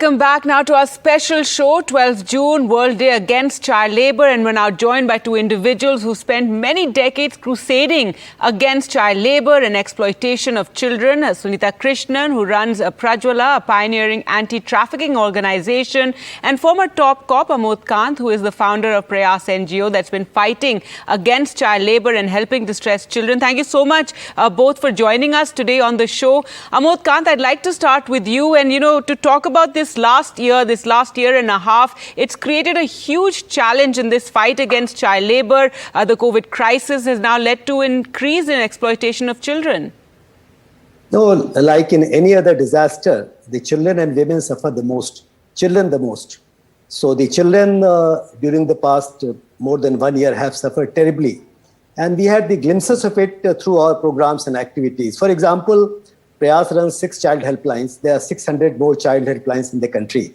Welcome back now to our special show, 12th June, World Day Against Child Labour. And we're now joined by two individuals who spent many decades crusading against child labour and exploitation of children. Sunitha Krishnan, who runs Prajwala, a pioneering anti-trafficking organisation, and former top cop Amod Kanth, who is the founder of Prayaas NGO that's been fighting against child labour and helping distressed children. Thank you so much both for joining us today on the show. Amod Kanth, I'd like to start with you and, to talk about this last year and a half. It's created a huge challenge in this fight against child labour. The COVID crisis has now led to an increase in exploitation of children. No, like in any other disaster, the children and women suffer the most, children the most. So the children during the past more than 1 year have suffered terribly. And we had the glimpses of it through our programs and activities. For example, Prayaas runs 6 child helplines. There are 600 more child helplines in the country.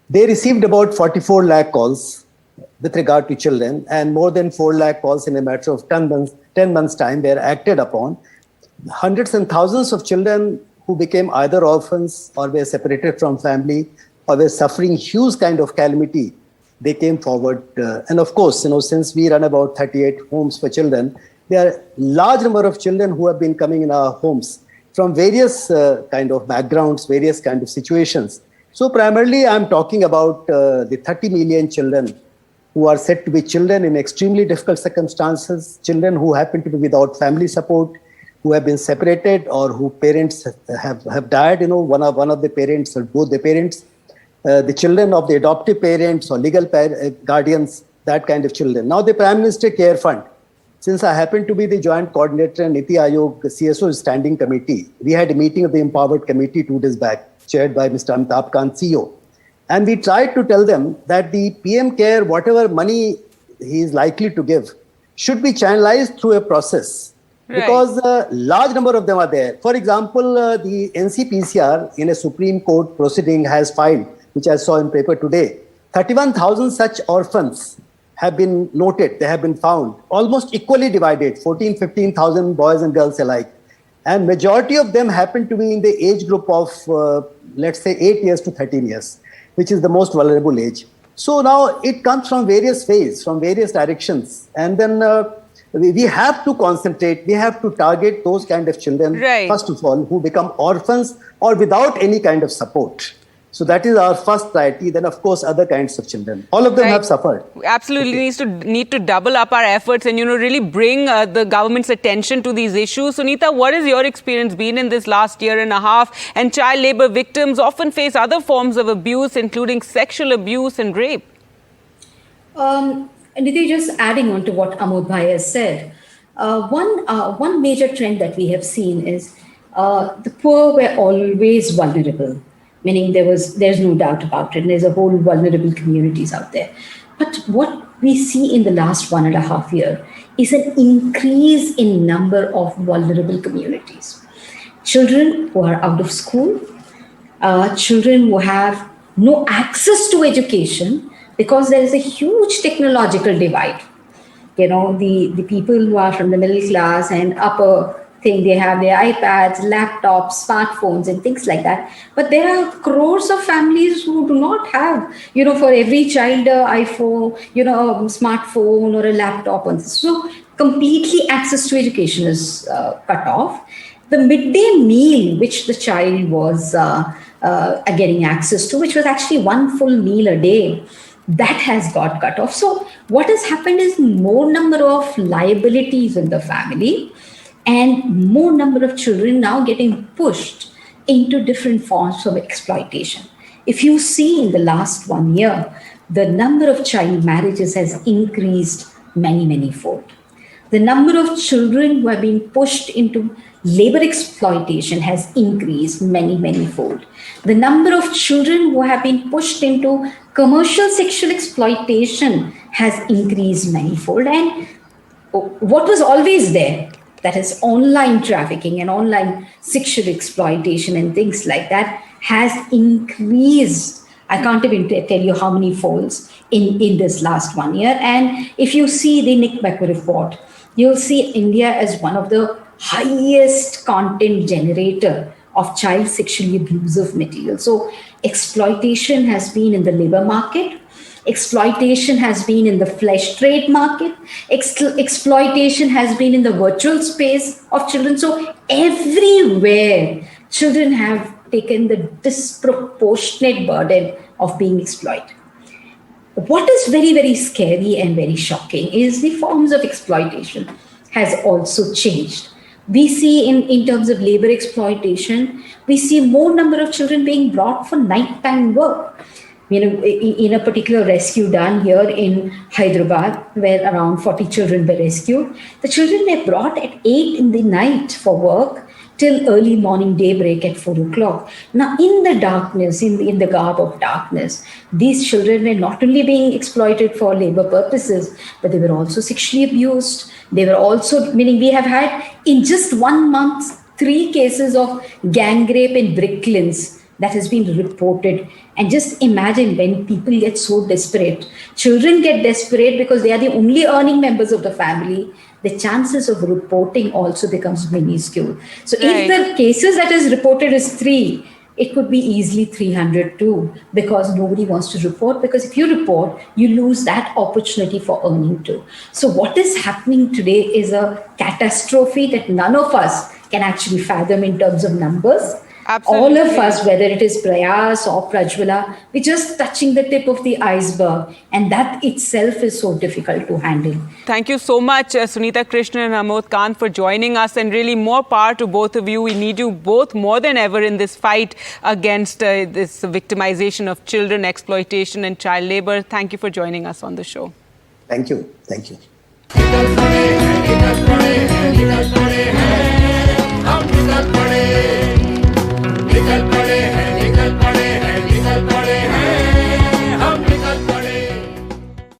They received about 44 lakh calls with regard to children, and more than 4 lakh calls in a matter of 10 months' time were acted upon. Hundreds and thousands of children who became either orphans or were separated from family or were suffering huge kind of calamity, they came forward. And of course, since we run about 38 homes for children, there are large number of children who have been coming in our homes from various kind of backgrounds, various kind of situations. So primarily, I'm talking about the 30 million children who are said to be children in extremely difficult circumstances, children who happen to be without family support, who have been separated or whose parents have died, one of the parents or both the parents, the children of the adoptive parents or legal guardians, that kind of children. Now the Prime Minister Care Fund, since I happen to be the joint coordinator in Niti Aayog CSO standing committee, we had a meeting of the Empowered Committee 2 days back, chaired by Mr. Amod Kanth, CEO. And we tried to tell them that the PM Care, whatever money he is likely to give, should be channelized through a process. Right. Because a large number of them are there. For example, the NCPCR in a Supreme Court proceeding has filed, which I saw in paper today, 31,000 such orphans have been noted, they have been found, almost equally divided, 15,000 boys and girls alike. And majority of them happen to be in the age group of, let's say, 8 years to 13 years, which is the most vulnerable age. So now it comes from various ways, from various directions. And then we have to concentrate, we have to target those kind of children, right, first of all, who become orphans or without any kind of support. So that is our first priority. Then, of course, other kinds of children. All of them have suffered. Absolutely need to double up our efforts and, really bring the government's attention to these issues. Sunitha, what has your experience been in this last year and a half? And child labour victims often face other forms of abuse, including sexual abuse and rape. Nidhi, just adding on to what Amod Bhai has said, one major trend that we have seen is the poor were always vulnerable. Meaning there's no doubt about it. And there's a whole vulnerable communities out there. But what we see in the last 1.5 years is an increase in number of vulnerable communities. Children who are out of school, children who have no access to education because there is a huge technological divide. The people who are from the middle class and upper thing, they have their iPads, laptops, smartphones and things like that. But there are crores of families who do not have, for every child, iPhone, a smartphone or a laptop. And so completely access to education is cut off. The midday meal, which the child was getting access to, which was actually one full meal a day, that has got cut off. So what has happened is more number of liabilities in the family, and more number of children now getting pushed into different forms of exploitation. If you see in the last 1 year, the number of child marriages has increased many fold. The number of children who have been pushed into labor exploitation has increased many fold. The number of children who have been pushed into commercial sexual exploitation has increased manifold. And what was always there, that is online trafficking and online sexual exploitation and things like that, has increased. I can't even tell you how many folds in this last 1 year. And if you see the NICMEC report, you'll see India as one of the highest content generator of child sexually abusive material. So exploitation has been in the labor market. Exploitation has been in the flesh trade market. Exploitation has been in the virtual space of children. So everywhere, children have taken the disproportionate burden of being exploited. What is very, very scary and very shocking is the forms of exploitation has also changed. We see in terms of labor exploitation, we see more number of children being brought for nighttime work. In a particular rescue done here in Hyderabad, where around 40 children were rescued, the children were brought at 8 in the night for work till early morning daybreak at 4 o'clock. Now, in the darkness, in the garb of darkness, these children were not only being exploited for labor purposes, but they were also sexually abused. They were also, meaning we have had in just 1 month, 3 cases of gang rape in Bricklands that has been reported. And just imagine when people get so desperate, children get desperate because they are the only earning members of the family, the chances of reporting also becomes minuscule. So if the cases that is reported is 3, it could be easily 300 too, because nobody wants to report, because if you report, you lose that opportunity for earning too. So what is happening today is a catastrophe that none of us can actually fathom in terms of numbers. Absolutely. All of us, whether it is Prayaas or Prajwala, we're just touching the tip of the iceberg. And that itself is so difficult to handle. Thank you so much, Sunitha Krishnan and Amod Kanth, for joining us. And really more power to both of you. We need you both more than ever in this fight against this victimization of children, exploitation and child labor. Thank you for joining us on the show. Thank you. Thank you.